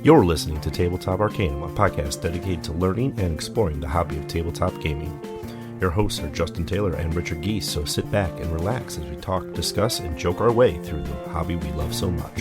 You're listening to Tabletop Arcanum, a podcast dedicated to learning and exploring the hobby of tabletop gaming. Your hosts are Justin Taylor and Richard Geese, so sit back and relax as we talk, discuss, and joke our way through the hobby we love so much.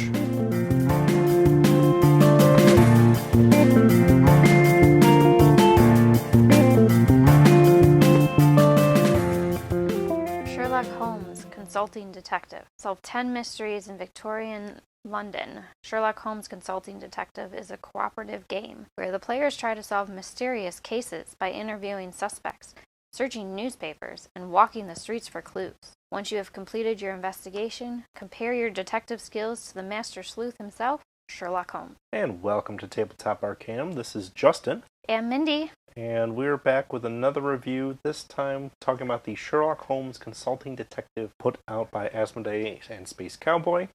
Sherlock Holmes Consulting Detective. Solve 10 mysteries in Victorian London. Sherlock Holmes Consulting Detective is a cooperative game where the players try to solve mysterious cases by interviewing suspects, searching newspapers, and walking the streets for clues. Once you have completed your investigation, compare your detective skills to the master sleuth himself, Sherlock Holmes. And welcome to Tabletop Arcanum. This is Justin. And Mindy. And we're back with another review, this time talking about the Sherlock Holmes Consulting Detective put out by Asmodee and Space Cowboy.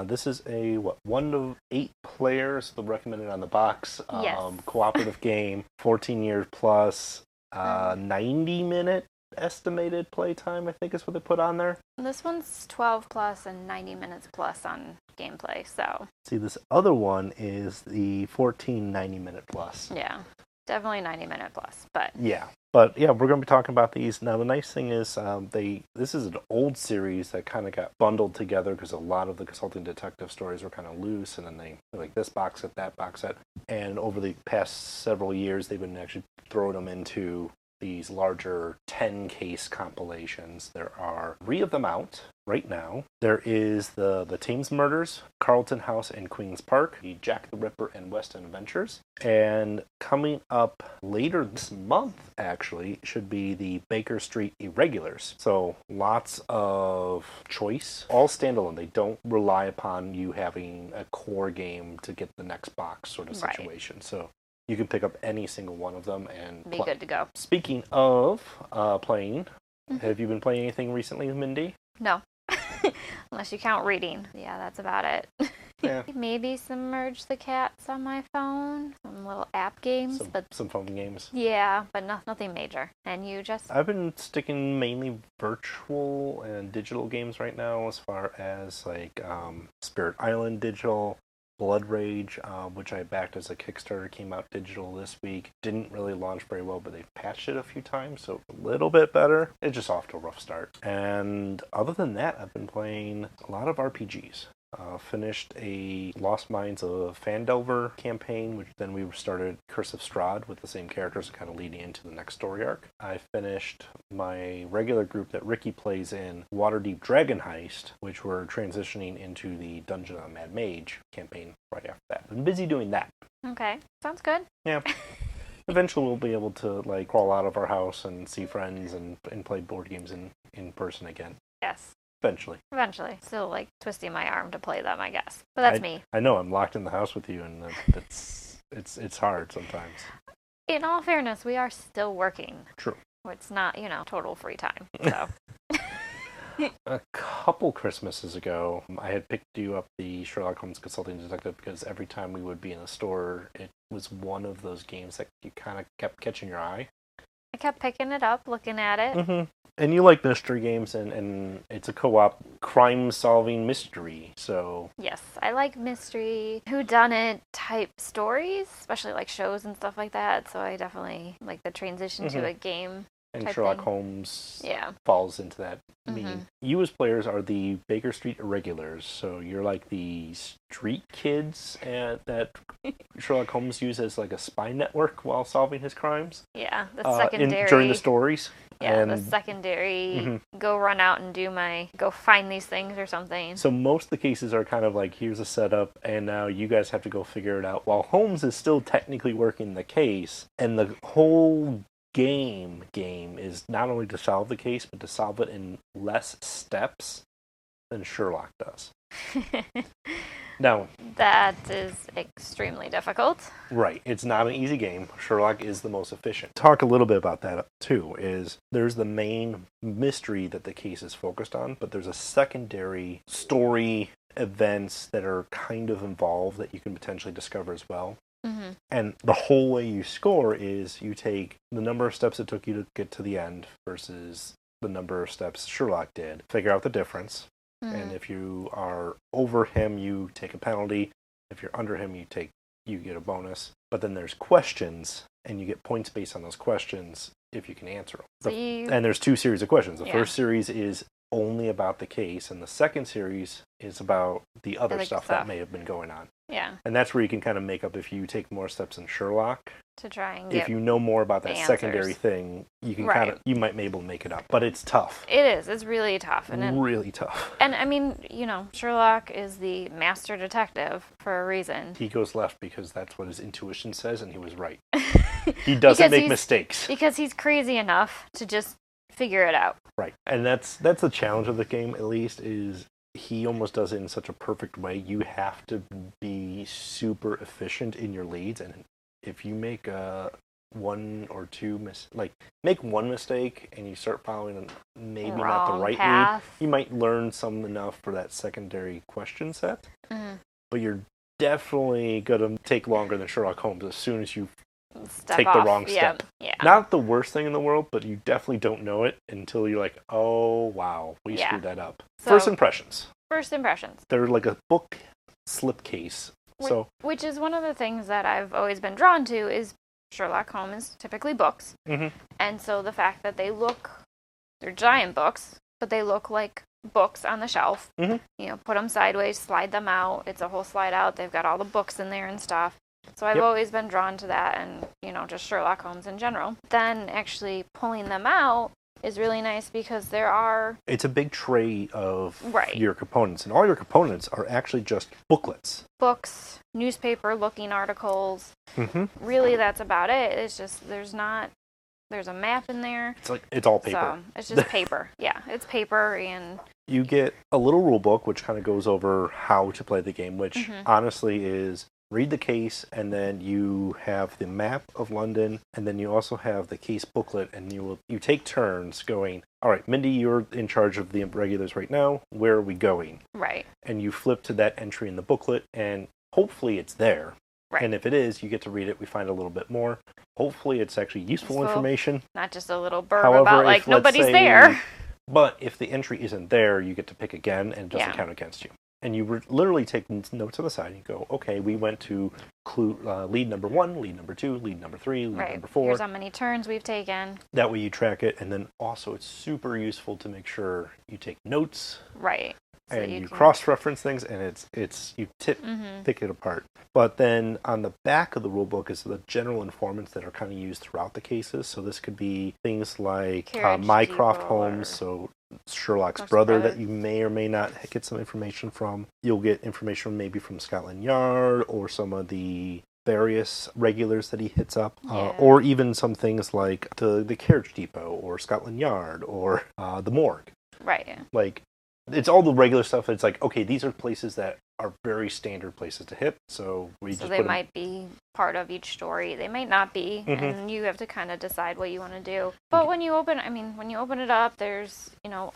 This is a, 1 to 8 players, the recommended on the box, Yes. cooperative game, 14 years plus, 90-minute estimated playtime, I think is what they put on there. This one's 12 plus and 90 minutes plus on gameplay, so. See, this other one is the 14 90-minute plus. Yeah, definitely 90 minute plus, but. Yeah. But yeah, we're going to be talking about these. Now, the nice thing is this is an old series that kind of got bundled together because a lot of the consulting detective stories were kind of loose, and then they like this box set, that box set. And over the past several years, they've been actually throwing them into these larger 10-case compilations. There are 3 of them out right now. There is the Thames Murders, Carlton House and Queen's Park, the Jack the Ripper and West End Adventures, and coming up later this month, actually, should be the Baker Street Irregulars. So lots of choice, all standalone. They don't rely upon you having a core game to get the next box sort of situation. Right. So you can pick up any single one of them and be good to go. Speaking of playing, have you been playing anything recently, Mindy? No. Unless you count reading. Yeah, that's about it. Yeah. Maybe some Merge the Cats on my phone. Some little app games. Some phone games. Yeah, but nothing major. And you just? I've been sticking mainly virtual and digital games right now, as far as like Spirit Island digital, Blood Rage, which I backed as a Kickstarter, came out digital this week. Didn't really launch very well, but they've patched it a few times, so a little bit better. It's just off to a rough start. And other than that, I've been playing a lot of RPGs. Finished a Lost Mines of Phandelver campaign, which then we started Curse of Strahd with the same characters, kind of leading into the next story arc. I finished my regular group that Ricky plays in, Waterdeep Dragon Heist, which we're transitioning into the Dungeon of Mad Mage campaign right after that. Been busy doing that. Okay, sounds good. Yeah. Eventually we'll be able to like crawl out of our house and see friends and play board games in person again. Yes. Eventually. Still like twisting my arm to play them, I guess. But that's me. I know, I'm locked in the house with you, and it's hard sometimes. In all fairness, we are still working. True. It's not, total free time. So. A couple Christmases ago, I had picked you up the Sherlock Holmes Consulting Detective because every time we would be in a store, it was one of those games that you kind of kept catching your eye. I kept picking it up, looking at it. Mm-hmm. And you like mystery games, and it's a co-op crime-solving mystery, so. Yes, I like mystery, whodunit type stories, especially like shows and stuff like that, so I definitely like the transition to a game. And Sherlock Holmes yeah. falls into that meaning. You as players are the Baker Street Irregulars, so you're like the street kids that Sherlock Holmes uses as like a spy network while solving his crimes. Yeah, the secondary. During the stories. Yeah, the secondary, go run out and go find these things or something. So most of the cases are kind of like, here's a setup, and now you guys have to go figure it out, while Holmes is still technically working the case, and the whole game is not only to solve the case, but to solve it in less steps than Sherlock does. Now, that is extremely difficult. Right. It's not an easy game. Sherlock is the most efficient. Talk a little bit about that, too, is there's the main mystery that the case is focused on, but there's a secondary story events that are kind of involved that you can potentially discover as well. Mm-hmm. And the whole way you score is you take the number of steps it took you to get to the end versus the number of steps Sherlock did, figure out the difference. And if you are over him, you take a penalty. If you're under him, you take you get a bonus. But then there's questions, and you get points based on those questions if you can answer them. And there's 2 series of questions. The first series is only about the case, and the second series is about the other stuff that may have been going on. Yeah. And that's where you can kind of make up if you take more steps in Sherlock. To try and if you know more about that secondary thing, you can you might be able to make it up. But it's tough. It is. It's really tough. Really tough. And I mean, Sherlock is the master detective for a reason. He goes left because that's what his intuition says, and he was right. He doesn't make mistakes. Because he's crazy enough to just figure it out. Right. And that's the challenge of the game, at least, is he almost does it in such a perfect way. You have to be super efficient in your leads, and if you make one or two make one mistake and you start following maybe not the right lead, you might learn some enough for that secondary question set. Mm-hmm. But you're definitely gonna take longer than Sherlock Holmes as soon as you take the wrong step. Yeah. Not the worst thing in the world, but you definitely don't know it until you're like, oh wow, we screwed that up. So, First impressions. They're like a book slipcase. Which is one of the things that I've always been drawn to is Sherlock Holmes, typically books. Mm-hmm. And so the fact that they're giant books, but they look like books on the shelf. Mm-hmm. Put them sideways, slide them out. It's a whole slide out. They've got all the books in there and stuff. So I've always been drawn to that and, just Sherlock Holmes in general. Then actually pulling them out is really nice because it's a big tray of your components, and all your components are actually just booklets. Books, newspaper-looking articles. Mm-hmm. Really, that's about it. It's just, there's a map in there. It's all paper. So, it's just paper. Yeah, it's paper, and you get a little rule book, which kind of goes over how to play the game, which honestly is read the case, and then you have the map of London, and then you also have the case booklet, and you take turns going, all right, Mindy, you're in charge of the regulars right now. Where are we going? Right. And you flip to that entry in the booklet, and hopefully it's there. Right. And if it is, you get to read it. We find a little bit more. Hopefully it's actually useful information. Not just a little blurb about, nobody's there. But if the entry isn't there, you get to pick again, and it doesn't count against you. And you literally take notes on the side and you go, okay, we went to lead number 1, lead number 2, lead number 3, lead number 4. Here's how many turns we've taken. That way you track it, and then also it's super useful to make sure you take notes. Right. So and you cross-reference things, and you pick it apart. But then on the back of the rulebook is the general informants that are kind of used throughout the cases. So this could be things like Mycroft Holmes, so Sherlock's brother that you may or may not get some information from. You'll get information maybe from Scotland Yard or some of the various regulars that he hits up, or even some things like the carriage depot or Scotland Yard or the morgue. Right. It's all the regular stuff. It's okay, these are places that are very standard places to hit. So they might be part of each story. They might not be, and you have to kind of decide what you want to do. But when you open it up, there's,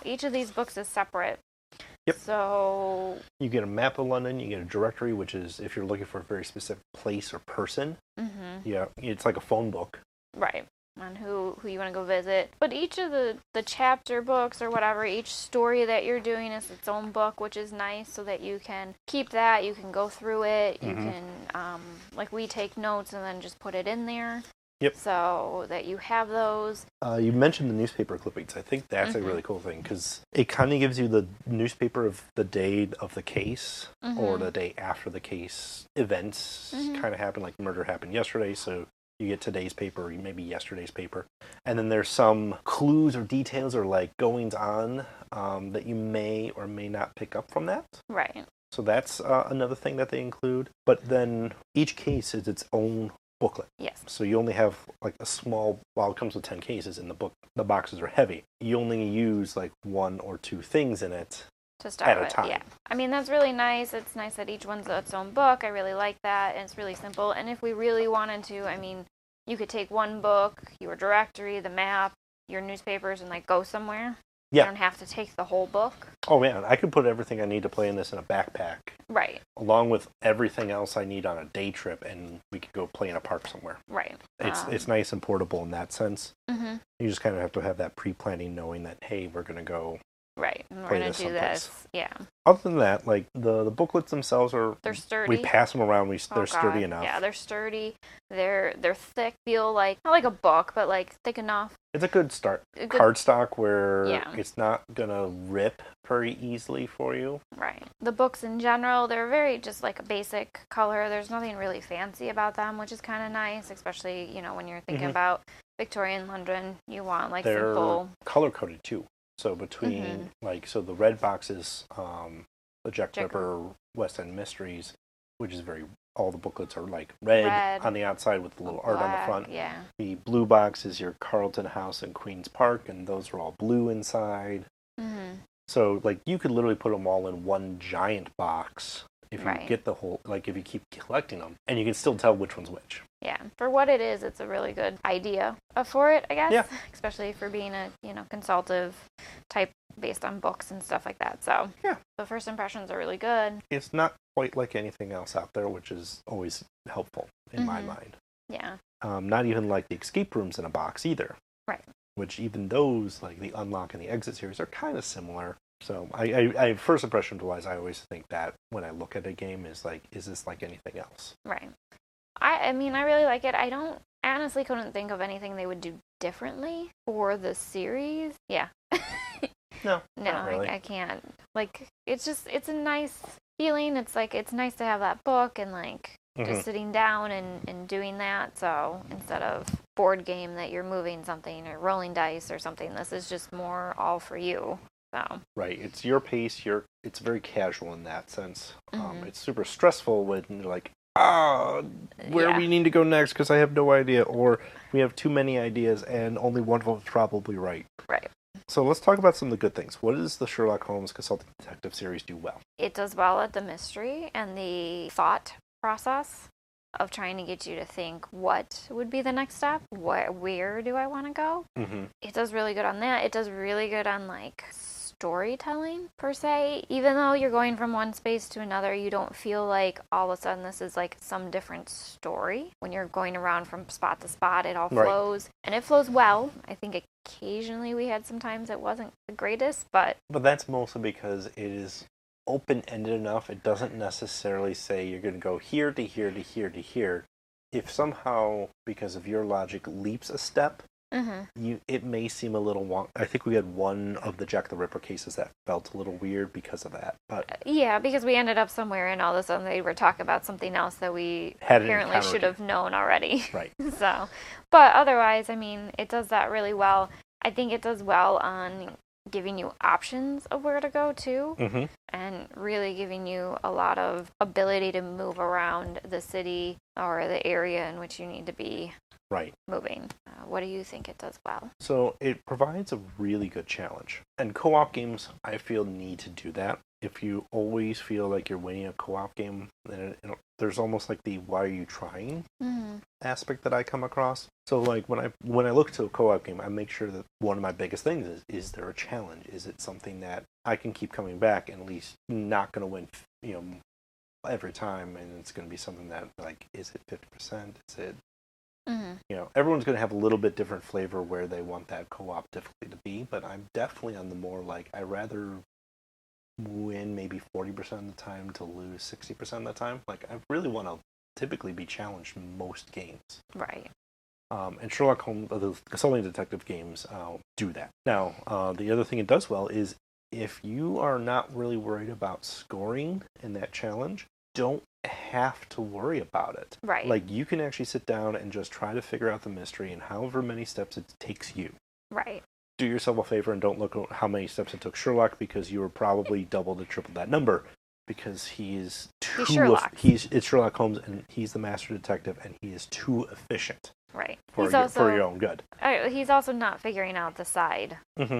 each of these books is separate. Yep. So you get a map of London. You get a directory, which is if you're looking for a very specific place or person. Mm-hmm. Yeah, it's like a phone book. Right. On who you want to go visit. But each of the chapter books or whatever, each story that you're doing is its own book, which is nice so that you can keep that, you can go through it, you can, we take notes and then just put it in there. Yep. So that you have those. You mentioned the newspaper clippings. I think that's a really cool thing because it kind of gives you the newspaper of the day of the case or the day after the case events kind of happen, like murder happened yesterday, so you get today's paper, maybe yesterday's paper. And then there's some clues or details or goings on that you may or may not pick up from that. Right. So that's another thing that they include. But then each case is its own booklet. Yes. So you only have a small, it comes with 10 cases in the book. The boxes are heavy. You only use 1 or 2 things in it to start at a time. Yeah. I mean, that's really nice. It's nice that each one's its own book. I really like that. And it's really simple. And if we really wanted to, you could take one book, your directory, the map, your newspapers, and go somewhere. Yeah. You don't have to take the whole book. Oh man, I could put everything I need to play in this in a backpack. Right. Along with everything else I need on a day trip, and we could go play in a park somewhere. Right. It's nice and portable in that sense. Mm-hmm. You just kind of have to have that pre-planning, knowing that, hey, we're going to go Right. And we're play going this to do someplace. this. Yeah. Other than that, like the booklets themselves They're sturdy. We pass them around. Oh, They're sturdy God. enough. Yeah, they're sturdy. They're thick. Feel like not like a book, but like thick enough. It's a good start. A good- Cardstock where Yeah. it's not gonna rip very easily for you. Right. The books in general, they're very just like a basic color. There's nothing really fancy about them, which is kind of nice, especially, you know, when you're thinking about Victorian London. You want like They're simple. color coded too. So between so the red box is the Jack the Ripper West End Mysteries, which is all the booklets are like red on the outside with a little art on the front. Yeah. The blue box is your Carlton House and Queen's Park, and those are all blue inside. So like you could literally put them all in one giant box if you get the whole, like if you keep collecting them, and you can still tell which one's which. Yeah, for what it is, it's a really good idea for it, I guess. Yeah. Especially for being a, consultative type based on books and stuff like that. So, yeah. The first impressions are really good. It's not quite like anything else out there, which is always helpful in my mind. Yeah. Not even like the escape rooms in a box either. Right. Which even those, like the Unlock and the Exit series, are kind of similar. So I first impression wise, I always think that when I look at a game is like, is this like anything else? Right. I mean, I really like it. I honestly couldn't think of anything they would do differently for the series. Yeah. No, really. I can't. Like, it's a nice feeling. It's like, it's nice to have that book and like just sitting down and doing that. So instead of board game that you're moving something or rolling dice or something, this is just more all for you. So. Right. It's your pace. It's very casual in that sense. It's super stressful when you're like, where we need to go next because I have no idea, or we have too many ideas and only one of them is probably right. Right. So let's talk about some of the good things. What does the Sherlock Holmes Consulting Detective series do well? It does well at the mystery and the thought process of trying to get you to think what would be the next step, where do I want to go. It does really good on that. It does really good on like storytelling per se. Even though you're going from one space to another, you don't feel like all of a sudden this is like some different story. When you're going around from spot to spot, it all flows, and it flows well. I think occasionally we had some times it wasn't the greatest, but that's mostly because it is open-ended enough. It doesn't necessarily say you're going to go here to here to here to here. If somehow, because of your logic, leaps a step, it may seem a little wonky. I think we had one of the Jack the Ripper cases that felt a little weird because of that. But yeah, because we ended up somewhere and all of a sudden they were talking about something else that we apparently should have known already. Right. So, but otherwise, I mean, it does that really well. I think it does well on giving you options of where to go to, and really giving you a lot of ability to move around the city or the area in which you need to be moving. What do you think it does well? So it provides a really good challenge. And co-op games, I feel, need to do that. If you always feel like you're winning a co-op game, then there's almost like the why are you trying aspect that I come across. So like when I look to a co-op game, I make sure that one of my biggest things is there a challenge? Is it something that I can keep coming back and at least not going to win, every time, and it's going to be something that like, is it 50%? Is it everyone's going to have a little bit different flavor where they want that co-op difficulty to be, but I'm definitely on the more like, I rather win maybe 40% of the time to lose 60% of the time. Like, I really want to typically be challenged most games. Right. And Sherlock Holmes, the Consulting Detective games do that. Now, the other thing it does well is if you are not really worried about scoring in that challenge, don't have to worry about it. Right. Like, you can actually sit down and just try to figure out the mystery in however many steps it takes you. Right. Do yourself a favor and don't look at how many steps it took Sherlock, because you were probably double to triple that number, because it's Sherlock Holmes and he's the master detective and he is too efficient. Right. For your own good. He's also not figuring out the side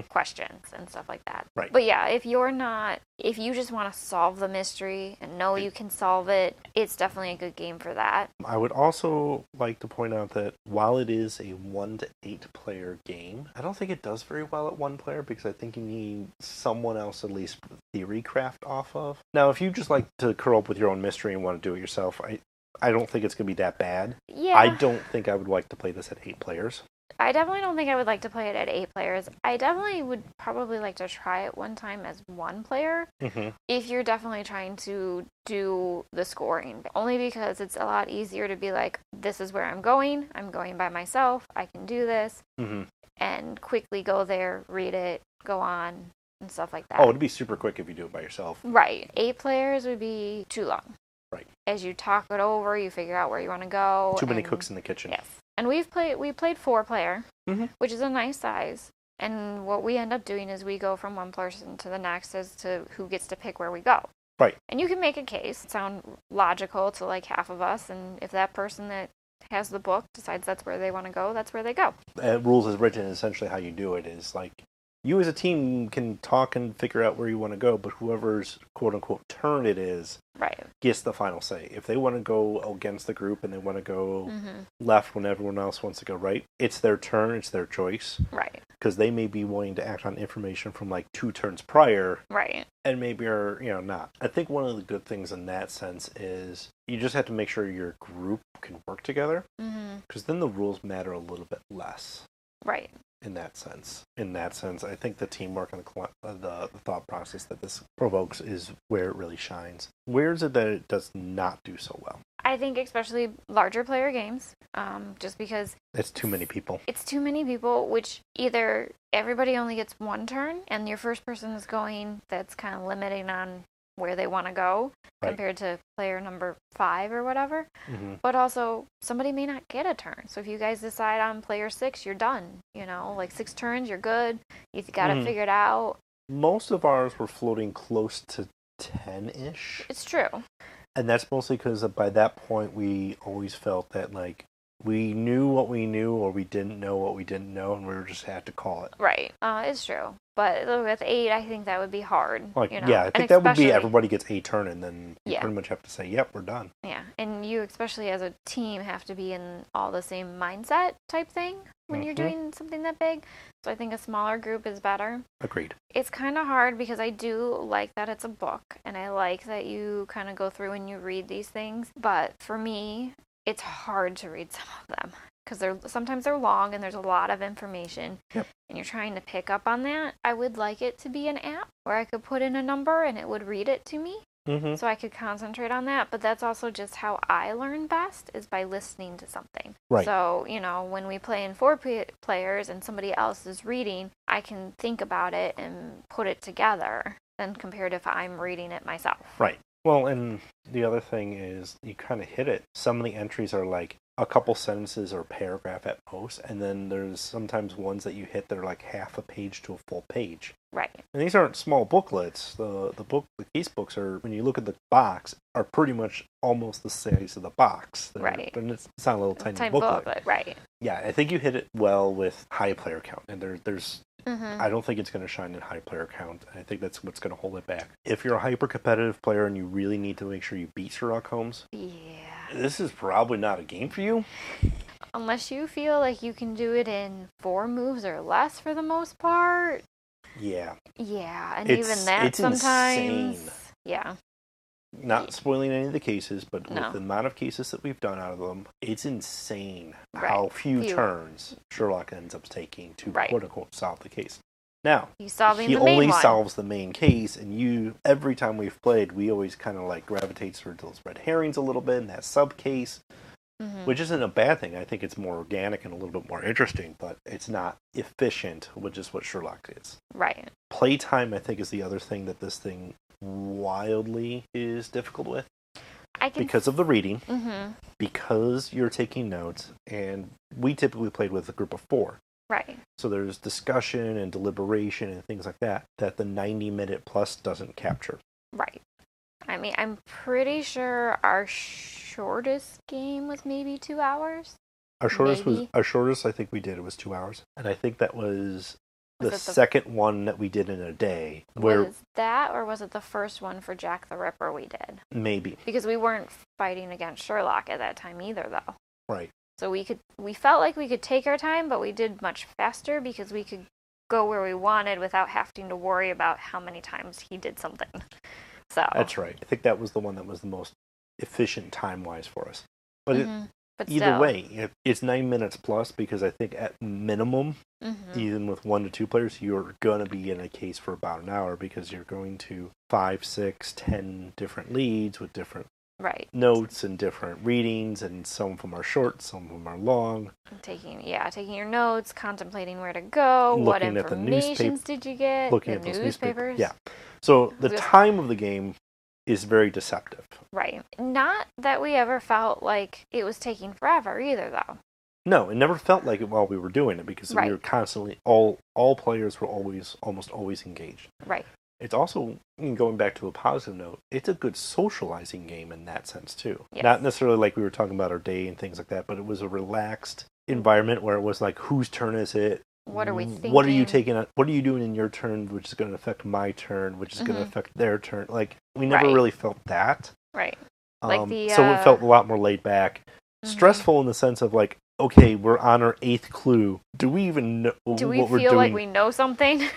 questions and stuff like that. Right. But yeah, if you just want to solve the mystery and know you can solve it, it's definitely a good game for that. I would also like to point out that while it is a 1 to 8 player game, I don't think it does very well at 1 player, because I think you need someone else at least theory craft off of. Now, if you just like to curl up with your own mystery and want to do it yourself, I don't think it's going to be that bad. Yeah. I don't think I would like to play this at 8 players. I definitely don't think I would like to play it at 8 players. I definitely would probably like to try it one time as 1 player. If you're definitely trying to do the scoring. Only because it's a lot easier to be like, this is where I'm going by myself, I can do this, and quickly go there, read it, go on, and stuff like that. Oh, it'd be super quick if you do it by yourself. Right. 8 players would be too long. Right. As you talk it over, you figure out where you want to go. Too many cooks in the kitchen. Yes. And we played 4 player, which is a nice size. And what we end up doing is we go from one person to the next as to who gets to pick where we go. Right. And you can make a case sound logical to like half of us, and if that person that has the book decides that's where they want to go, that's where they go. Rules as written, essentially how you do it is like, you as a team can talk and figure out where you want to go, but whoever's quote-unquote turn it is gets the final say. If they want to go against the group and they want to go left when everyone else wants to go right, it's their turn, it's their choice. Right. Because they may be willing to act on information from like 2 turns prior. Right. And maybe are, not. I think one of the good things in that sense is you just have to make sure your group can work together. Because then the rules matter a little bit less. Right. In that sense, I think the teamwork and the thought process that this provokes is where it really shines. Where is it that it does not do so well? I think especially larger player games, just because it's too many people. It's too many people, which either everybody only gets 1 turn, and your first person is going, that's kind of limiting on where they want to go compared to player number 5 or whatever. But also, somebody may not get a turn. So if you guys decide on player 6, you're done. Like 6 turns, you're good. You've got it figured out. Most of ours were floating close to 10-ish. It's true. And that's mostly because by that point, we always felt that, like, we knew what we knew or we didn't know what we didn't know, and we just had to call it. Right. It's true. But with 8, I think that would be hard. Yeah, I think that would be everybody gets a turn, and then you pretty much have to say, yep, we're done. Yeah, and you, especially as a team, have to be in all the same mindset type thing when you're doing something that big. So I think a smaller group is better. Agreed. It's kind of hard because I do like that it's a book, and I like that you kind of go through and you read these things. But for me, it's hard to read some of them because sometimes they're long and there's a lot of information, and you're trying to pick up on that. I would like it to be an app where I could put in a number and it would read it to me, so I could concentrate on that. But that's also just how I learn best, is by listening to something. Right. So, when we play in 4 players and somebody else is reading, I can think about it and put it together than compared if I'm reading it myself. Right. Well, and the other thing is, you kind of hit it. Some of the entries are like a couple sentences or a paragraph at most, and then there's sometimes ones that you hit that are like half a page to a full page. Right. And these aren't small booklets. The case books are, when you look at the box, are pretty much almost the size of the box. Right. And it's not a little tiny booklet. Right. Yeah, I think you hit it well with high player count, and there's I don't think it's going to shine in high player count. I think that's what's going to hold it back. If you're a hyper-competitive player and you really need to make sure you beat Sherlock Holmes, this is probably not a game for you. Unless you feel like you can do it in 4 moves or less for the most part. Yeah. Yeah, and even that sometimes. Insane. Yeah. Not spoiling any of the cases, but with the amount of cases that we've done out of them, it's insane how few turns Sherlock ends up taking to quote-unquote solve the case. Now, he only solves the main case, and every time we've played, we always kind of like gravitate towards those red herrings a little bit in that sub-case, which isn't a bad thing. I think it's more organic and a little bit more interesting, but it's not efficient, which is what Sherlock is. Right. Playtime, I think, is the other thing that this thing wildly is difficult with. Because of the reading, because you're taking notes, and we typically played with a group of 4. Right. So there's discussion and deliberation and things like that the 90-minute plus doesn't capture. Right. I mean, I'm pretty sure our shortest game was maybe 2 hours. Our shortest I think we did, it was 2 hours. And I think that was the second one that we did in a day. Was that, or was it the first one for Jack the Ripper we did? Maybe. Because we weren't fighting against Sherlock at that time either, though. Right. So we felt like we could take our time, but we did much faster because we could go where we wanted without having to worry about how many times he did something. So that's right. I think that was the one that was the most efficient time-wise for us. But But either still. way, it's 9 minutes plus, because I think at minimum, even with 1 to 2 players, you're going to be in a case for about an hour, because you're going to 5, 6, 10 different leads with different notes and different readings, and some of them are short, some of them are long. Taking your notes, contemplating where to go, what informations did you get, looking the at those newspapers. Yeah. So the time of the game is very deceptive. Right. Not that we ever felt like it was taking forever either, though. No, it never felt like it while we were doing it, because we were constantly, all players were almost always engaged. Right. It's also, going back to a positive note, it's a good socializing game in that sense too. Yes. Not necessarily like we were talking about our day and things like that, but it was a relaxed environment where it was like, whose turn is it? What are we thinking? What are you taking? What are you doing in your turn, which is going to affect my turn, which is going to affect their turn? Like, we never really felt that. Right. So it felt a lot more laid back. Stressful in the sense of like, okay, we're on our 8th clue. Do we even know what we're doing? Do we feel like we know something?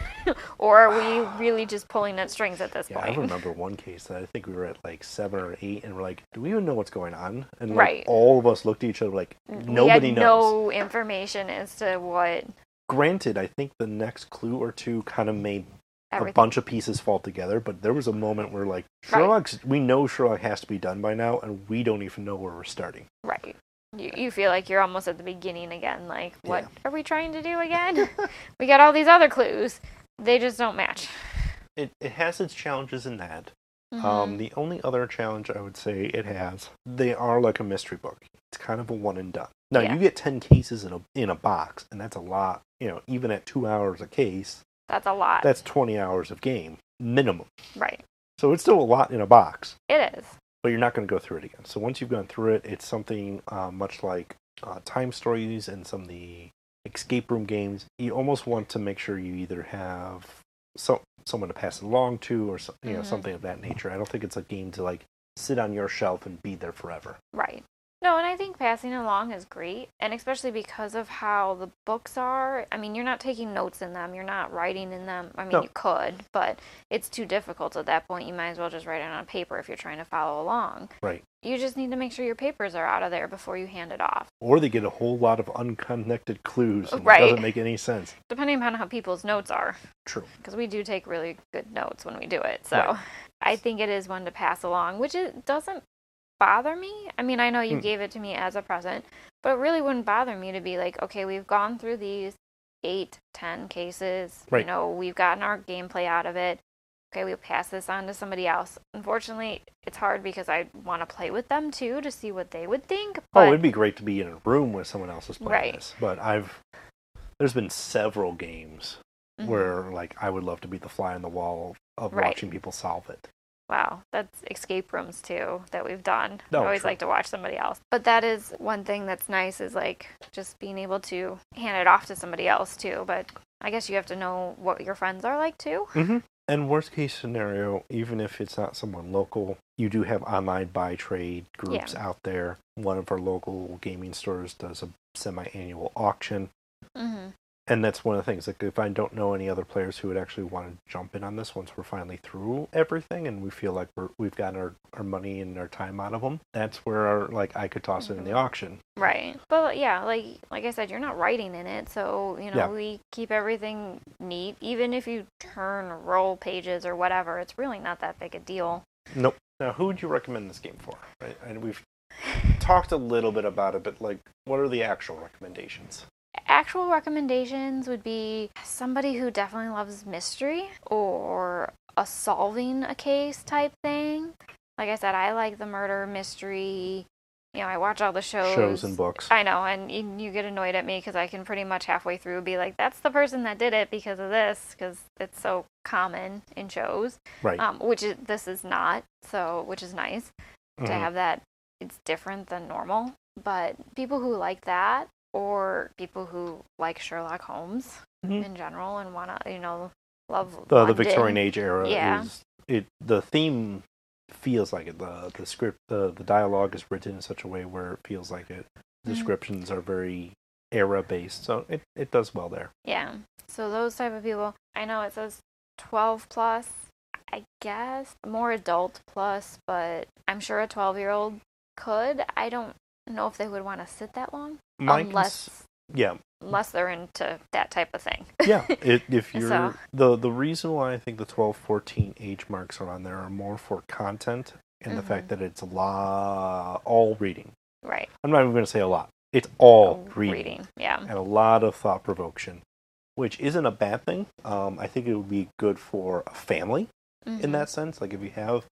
Or are we really just pulling at strings at this point? I remember one case that I think we were at like 7 or 8, and we're like, do we even know what's going on? And like, all of us looked at each other like, nobody knows. No information as to what. Granted, I think the next clue or two kind of made a bunch of pieces fall together, but there was a moment where like, we know Sherlock has to be done by now, and we don't even know where we're starting. Right. You feel like you're almost at the beginning again. Like, what are we trying to do again? We got all these other clues. They just don't match. It has its challenges in that. The only other challenge I would say it has, they are like a mystery book. It's kind of a one and done. Now, you get 10 cases in a box, and that's a lot. Even at 2 hours a case. That's a lot. That's 20 hours of game, minimum. Right. So it's still a lot in a box. It is. But you're not going to go through it again. So once you've gone through it, it's something much like Time Stories and some of the escape room games. You almost want to make sure you either have someone to pass it along to, or something of that nature. I don't think it's a game to like sit on your shelf and be there forever. Right. No, and I think passing along is great, and especially because of how the books are. I mean, you're not taking notes in them, you're not writing in them. I mean, you could, but it's too difficult at that point. You might as well just write it on paper if you're trying to follow along. Right. You just need to make sure your papers are out of there before you hand it off. Or they get a whole lot of unconnected clues, and it doesn't make any sense. Depending on how people's notes are. True. Because we do take really good notes when we do it, so I think it is one to pass along, which it doesn't bother me. I mean, I know you gave it to me as a present, but it really wouldn't bother me to be like, okay, we've gone through these 8, 10 cases. Right. We've gotten our gameplay out of it. Okay, we'll pass this on to somebody else. Unfortunately, it's hard because I want to play with them too to see what they would think. But it'd be great to be in a room where someone else is playing this. But there's been several games where like I would love to be the fly on the wall of watching people solve it. Wow, that's escape rooms too that we've done. I always like to watch somebody else. But that is one thing that's nice, is like just being able to hand it off to somebody else too. But I guess you have to know what your friends are like too. Mm-hmm. And worst case scenario, even if it's not someone local, you do have online buy trade groups out there. One of our local gaming stores does a semi-annual auction. Mm-hmm. And that's one of the things, like if I don't know any other players who would actually want to jump in on this once we're finally through everything and we feel like we've gotten our money and our time out of them, that's where I could toss it in the auction. Right. But yeah, like I said, you're not writing in it, so we keep everything neat. Even if you turn roll pages or whatever, it's really not that big a deal. Nope. Now, who would you recommend this game for? Right? And we've talked a little bit about it, but like, what are the actual recommendations? Actual recommendations would be somebody who definitely loves mystery or a solving a case type thing. Like I said, I like the murder mystery. I watch all the shows and books. I know, and you get annoyed at me because I can pretty much halfway through be like, that's the person that did it because of this, because it's so common in shows. Right. This is not, which is nice to have that. It's different than normal, but people who like that, or people who like Sherlock Holmes in general and want to, love the Victorian age era. Yeah. The theme feels like it. The script, the dialogue is written in such a way where it feels like it. Descriptions are very era based, so it does well there. Yeah. So those type of people. I know it says 12 plus. I guess more adult plus, but I'm sure a 12-year-old could. I don't know if they would want to sit that long. Unless they're into that type of thing. Yeah, if you're... So. The reason why I think the 12-14 age marks are on there are more for content and the fact that it's all reading. Right. I'm not even going to say a lot. It's all reading. Yeah. And a lot of thought provocation, which isn't a bad thing. I think it would be good for a family in that sense. Like if you have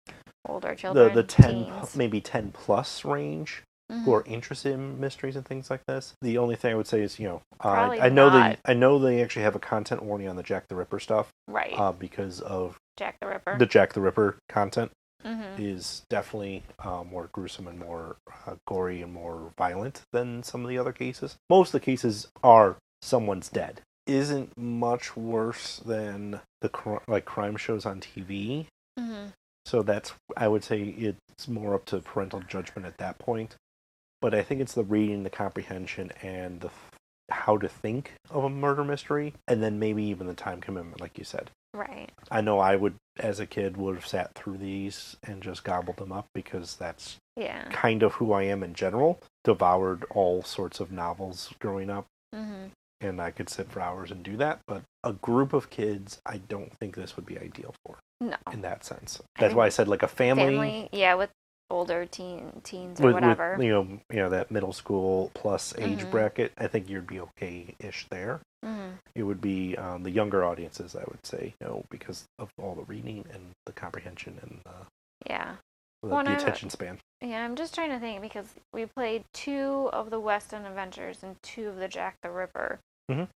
older children, the 10, teens. maybe 10 plus range who are interested in mysteries and things like this. The only thing I would say is, I know they actually have a content warning on the Jack the Ripper stuff, right? Because of Jack the Ripper. The Jack the Ripper content is definitely more gruesome and more gory and more violent than some of the other cases. Most of the cases are someone's dead. Isn't much worse than the crime shows on TV. So that's, I would say, it's more up to parental judgment at that point. But I think it's the reading, the comprehension, and the how to think of a murder mystery, and then maybe even the time commitment, like you said. Right. I know I would, as a kid, would have sat through these and just gobbled them up because that's kind of who I am in general. Devoured all sorts of novels growing up, and I could sit for hours and do that. But a group of kids, I don't think this would be ideal for. No. In that sense. That's why I said like a family. With older teens or whatever. With, that middle school plus age bracket, I think you'd be okay-ish there. It would be the younger audiences, I would say, because of all the reading and the comprehension and the attention span. Yeah, I'm just trying to think because we played 2 of the West End Adventures and 2 of the Jack the Ripper. And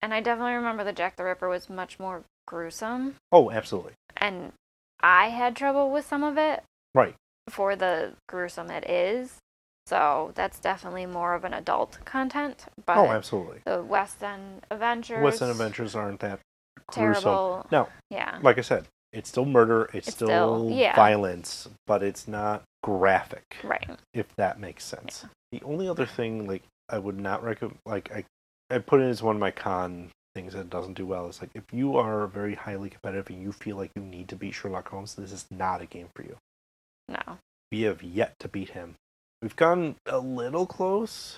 I definitely remember the Jack the Ripper was much more gruesome. Oh, absolutely. And I had trouble with some of it. Right. For the gruesome it is. So that's definitely more of an adult content. But absolutely. The West End Adventures. West End Adventures aren't that terrible. gruesome. No. Yeah. Like I said, it's still murder. It's still violence, but it's not graphic. Right. If that makes sense. Yeah. The only other thing, I would not recommend, I put it as one of my con things that doesn't do well, is if you are very highly competitive and you feel like you need to beat Sherlock Holmes, this is not a game for you. No. We have yet to beat him. We've gotten a little close.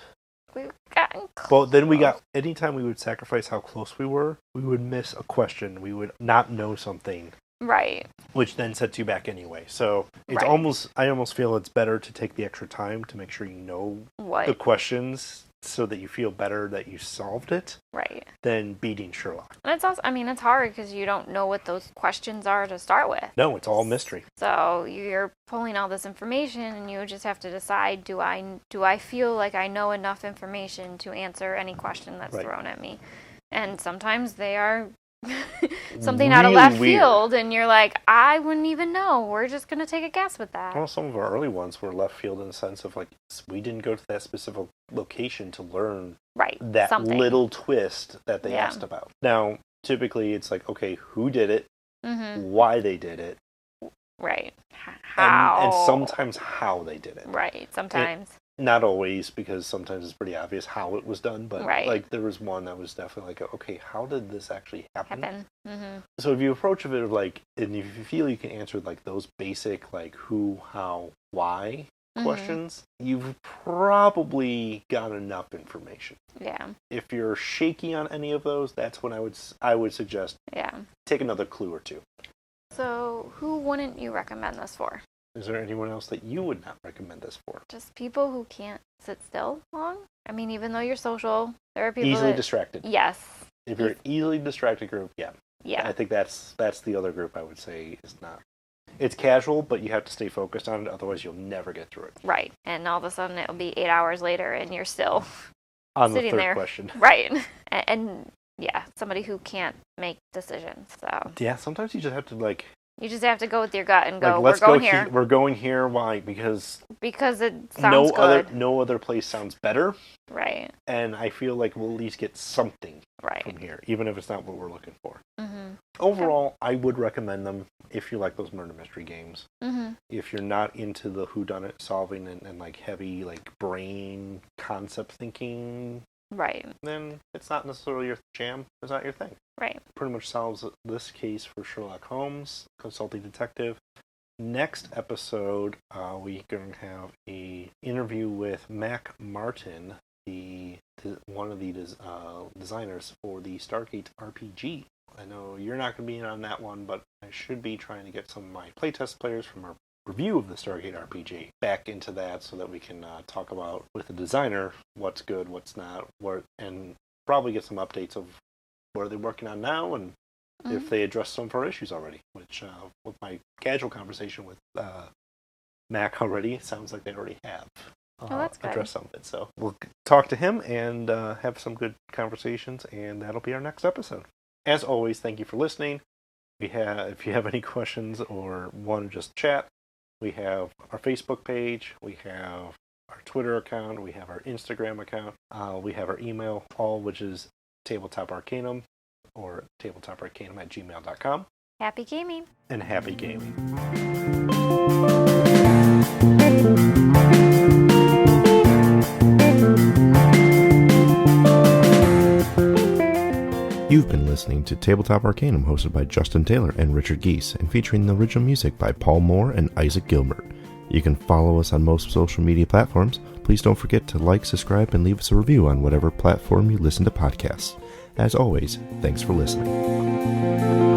We've gotten close. But then anytime we would sacrifice how close we were, we would miss a question. We would not know something. Right. Which then sets you back anyway. So it's I almost feel it's better to take the extra time to make sure you know the questions so that you feel better that you solved it. Right. Than beating Sherlock. And it's also, it's hard because you don't know what those questions are to start with. No, it's all mystery. So you're pulling all this information and you just have to decide, do I feel like I know enough information to answer any question that's thrown at me? And sometimes they are something out of left field, and you're like, I wouldn't even know. We're just going to take a guess with that. Well, some of our early ones were left field in the sense of we didn't go to that specific location to learn that little twist that they asked about. Now, typically it's okay, who did it, why they did it. Right. How. And sometimes how they did it. Right, sometimes. Not always, because sometimes it's pretty obvious how it was done, but there was one that was definitely okay, how did this actually happen? So if you approach it and if you feel you can answer those basic who, how, why questions, you've probably got enough information. Yeah. If you're shaky on any of those, that's when I would suggest take another clue or 2. So who wouldn't you recommend this for? Is there anyone else that you would not recommend this for? Just people who can't sit still long. Even though you're social, there are people easily distracted. Yes. If you're an easily distracted group, Yeah. I think that's the other group I would say is not. It's casual, but you have to stay focused on it, otherwise you'll never get through it. Right. And all of a sudden it'll be 8 hours later and you're still on sitting the third there. Question. Right. And somebody who can't make decisions. So yeah, sometimes you just have to you just have to go with your gut and go, let's we're going here. We're going here. Why? Because it sounds good. No other place sounds better. Right. And I feel like we'll at least get something from here, even if it's not what we're looking for. Overall, I would recommend them if you like those murder mystery games. If you're not into the whodunit solving and heavy brain concept thinking, then it's not necessarily your jam. It's not your thing. Right. Pretty much solves this case for Sherlock Holmes, Consulting Detective. next episode, we're going to have a interview with Mac Martin, one of the designers for the Stargate RPG. I know you're not going to be in on that one, but I should be trying to get some of my playtest players from our review of the Stargate RPG back into that so that we can talk about with the designer what's good, what's not, and probably get some updates of what are they working on now and if they addressed some of our issues already, which with my casual conversation with Mac already, it sounds like they already have addressed some of it. So we'll talk to him and have some good conversations, and that'll be our next episode. As always, thank you for listening. If you have any questions or want to just chat, we have our Facebook page, we have our Twitter account, we have our Instagram account, we have our email, all which is Tabletop Arcanum or tabletop@gmail.com. Happy gaming. And happy gaming. You've been listening to Tabletop Arcanum, hosted by Justin Taylor and Richard Geese, and featuring the original music by Paul Moore and Isaac Gilbert. You can follow us on most social media platforms. Please don't forget to like, subscribe, and leave us a review on whatever platform you listen to podcasts. As always, thanks for listening.